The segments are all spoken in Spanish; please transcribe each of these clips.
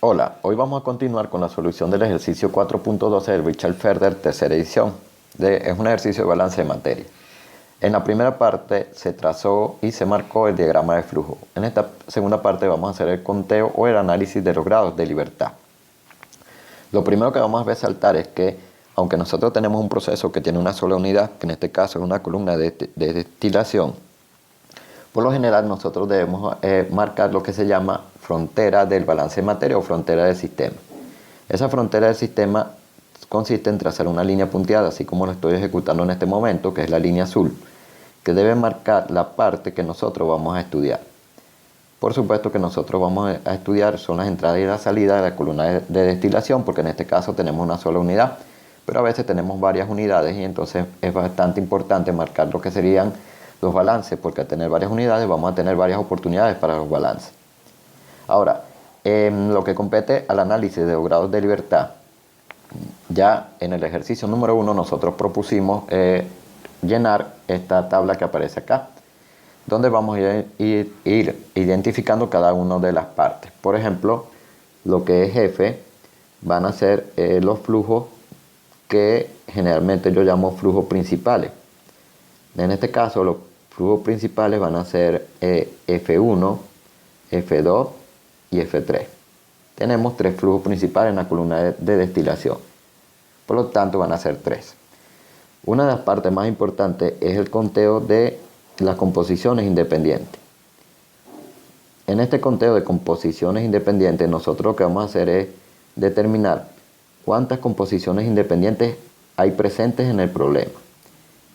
Hola, hoy vamos a continuar con la solución del ejercicio 4.12 del Richard Feldher, tercera edición. Es un ejercicio de balance de materia. En la primera parte se trazó y se marcó el diagrama de flujo. En esta segunda parte vamos a hacer el conteo o el análisis de los grados de libertad. Lo primero que vamos a resaltar es que, aunque nosotros tenemos un proceso que tiene una sola unidad, que en este caso es una columna de destilación, por lo general nosotros debemos marcar lo que se llama frontera del balance de materia o frontera del sistema. Esa frontera del sistema consiste en trazar una línea punteada, así como lo estoy ejecutando en este momento, que es la línea azul, que debe marcar la parte que nosotros vamos a estudiar. Por supuesto que nosotros vamos a estudiar son las entradas y las salidas de la columna de destilación, porque en este caso tenemos una sola unidad, pero a veces tenemos varias unidades y entonces es bastante importante marcar lo que serían los balances, porque al tener varias unidades vamos a tener varias oportunidades para los balances. Ahora, en lo que compete al análisis de los grados de libertad, ya en el ejercicio número 1 nosotros propusimos llenar esta tabla que aparece acá, donde vamos a ir identificando cada una de las partes. Por ejemplo, lo que es F van a ser los flujos que generalmente yo llamo flujos principales. En este caso, los flujos principales van a ser F1, F2 y F3. Tenemos tres flujos principales en la columna de destilación. Por lo tanto, van a ser 3. Una de las partes más importantes es el conteo de las composiciones independientes. En este conteo de composiciones independientes, nosotros lo que vamos a hacer es determinar cuántas composiciones independientes hay presentes en el problema,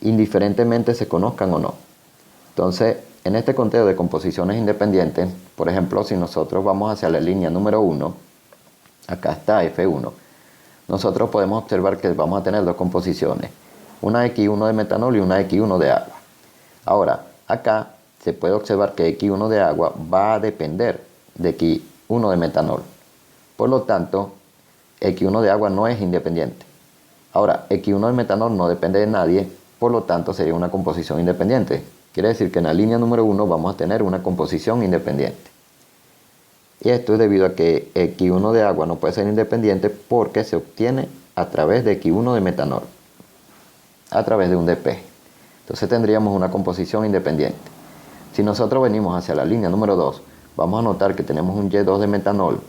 indiferentemente se conozcan o no. Entonces, en este conteo de composiciones independientes, por ejemplo, si nosotros vamos hacia la línea número 1, acá está F1, nosotros podemos observar que vamos a tener dos composiciones, una X1 de metanol y una X1 de agua. Ahora, acá se puede observar que X1 de agua va a depender de X1 de metanol. Por lo tanto, X1 de agua no es independiente. Ahora, X1 de metanol no depende de nadie, por lo tanto sería una composición independiente. Quiere decir que en la línea número 1 vamos a tener una composición independiente. Y esto es debido a que X1 de agua no puede ser independiente porque se obtiene a través de X1 de metanol, a través de un despeje. Entonces tendríamos una composición independiente. Si nosotros venimos hacia la línea número 2, vamos a notar que tenemos un Y2 de metanol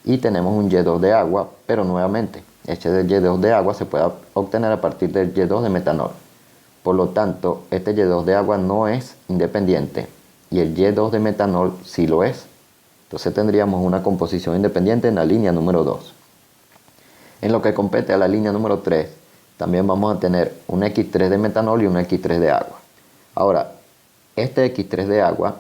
y tenemos un Y2 de agua, pero nuevamente, este del Y2 de agua se puede obtener a partir del Y2 de metanol. Por lo tanto, este Y2 de agua no es independiente y el Y2 de metanol sí lo es. Entonces tendríamos una composición independiente en la línea número 2. En lo que compete a la línea número 3, también vamos a tener un X3 de metanol y un X3 de agua. Ahora, este X3 de agua,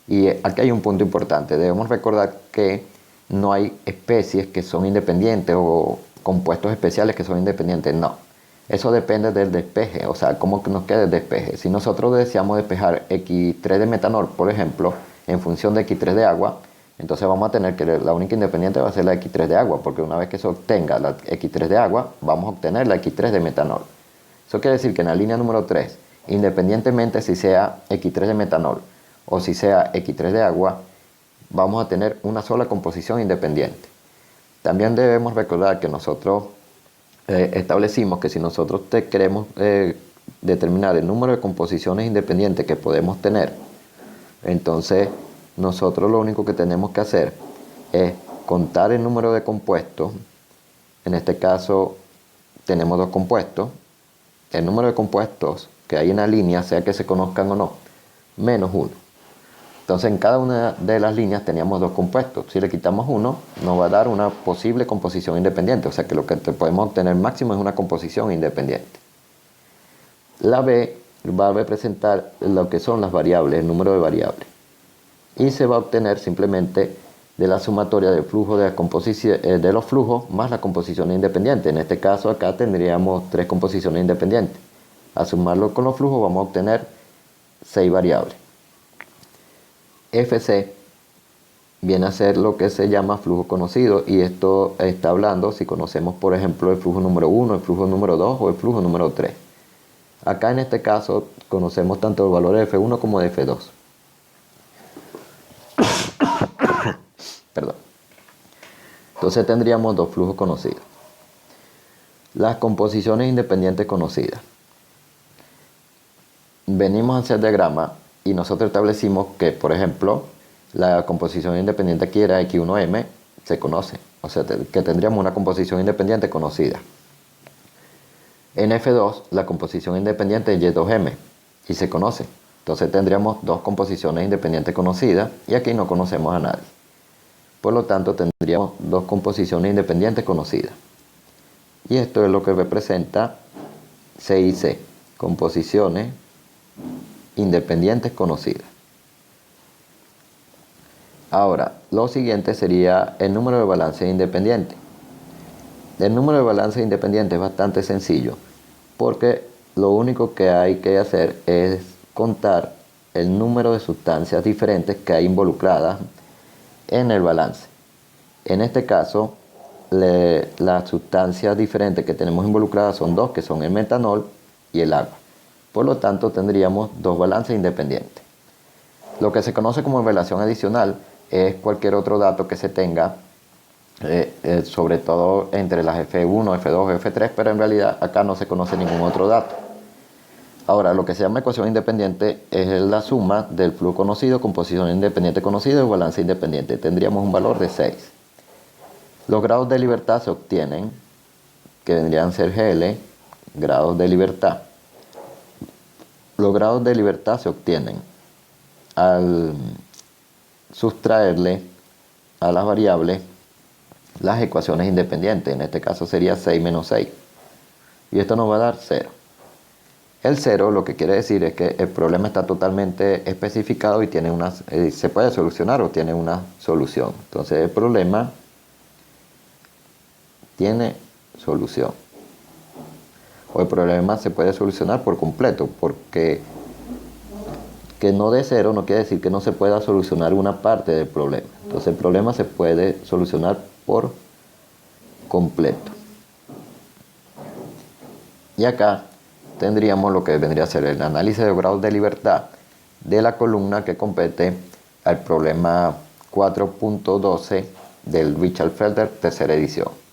y aquí hay un punto importante, debemos recordar que no hay especies que son independientes o compuestos especiales que son independientes, no. Eso depende del despeje, o sea, cómo nos quede el despeje. Si nosotros deseamos despejar X3 de metanol, por ejemplo, en función de X3 de agua, entonces vamos a tener que la única independiente va a ser la X3 de agua, porque una vez que se obtenga la X3 de agua, vamos a obtener la X3 de metanol. Eso quiere decir que en la línea número 3, independientemente si sea X3 de metanol o si sea X3 de agua, vamos a tener una sola composición independiente. También debemos recordar que nosotros establecimos que si nosotros queremos determinar el número de composiciones independientes que podemos tener, entonces nosotros lo único que tenemos que hacer es contar el número de compuestos. En este caso tenemos dos compuestos, el número de compuestos que hay en la línea, sea que se conozcan o no, menos 1. Entonces en cada una de las líneas teníamos dos compuestos. Si le quitamos uno, nos va a dar una posible composición independiente. O sea que lo que podemos obtener máximo es una composición independiente. La B va a representar lo que son las variables, el número de variables. Y se va a obtener simplemente de la sumatoria del flujo de los flujos más la composición independiente. En este caso acá tendríamos 3 composiciones independientes. Al sumarlo con los flujos vamos a obtener 6 variables. FC viene a ser lo que se llama flujo conocido, y esto está hablando si conocemos, por ejemplo, el flujo número 1, el flujo número 2 o el flujo número 3. Acá en este caso conocemos tanto el valor de F1 como de F2. Perdón. Entonces tendríamos dos flujos conocidos. Las composiciones independientes conocidas. Venimos a hacer diagrama y nosotros establecimos que, por ejemplo, la composición independiente aquí era X1M, se conoce. O sea, que tendríamos una composición independiente conocida. En F2, la composición independiente es Y2M y se conoce. Entonces tendríamos dos composiciones independientes conocidas y aquí no conocemos a nadie. Por lo tanto, tendríamos dos composiciones independientes conocidas. Y esto es lo que representa C y C, composiciones independientes conocidas. Ahora, lo siguiente sería el número de balances independientes. El número de balances independientes es bastante sencillo, porque lo único que hay que hacer es contar el número de sustancias diferentes que hay involucradas en el balance. En este caso, las sustancias diferentes que tenemos involucradas son dos, que son el metanol y el agua. Por lo tanto, tendríamos dos balances independientes. Lo que se conoce como relación adicional es cualquier otro dato que se tenga, sobre todo entre las F1, F2, F3, pero en realidad acá no se conoce ningún otro dato. Ahora, lo que se llama ecuación independiente es la suma del flujo conocido, composición independiente conocida y balance independiente. Tendríamos un valor de 6. Los grados de libertad se obtienen, que vendrían a ser GL, grados de libertad. Los grados de libertad se obtienen al sustraerle a las variables las ecuaciones independientes. En este caso sería 6 menos 6. Y esto nos va a dar 0. El 0 lo que quiere decir es que el problema está totalmente especificado y tiene se puede solucionar o tiene una solución. Entonces el problema tiene solución. O el problema se puede solucionar por completo, porque que no dé 0 no quiere decir que no se pueda solucionar una parte del problema. Entonces el problema se puede solucionar por completo. Y acá tendríamos lo que vendría a ser el análisis de grados de libertad de la columna que compete al problema 4.12 del Richard Feldher, tercera edición.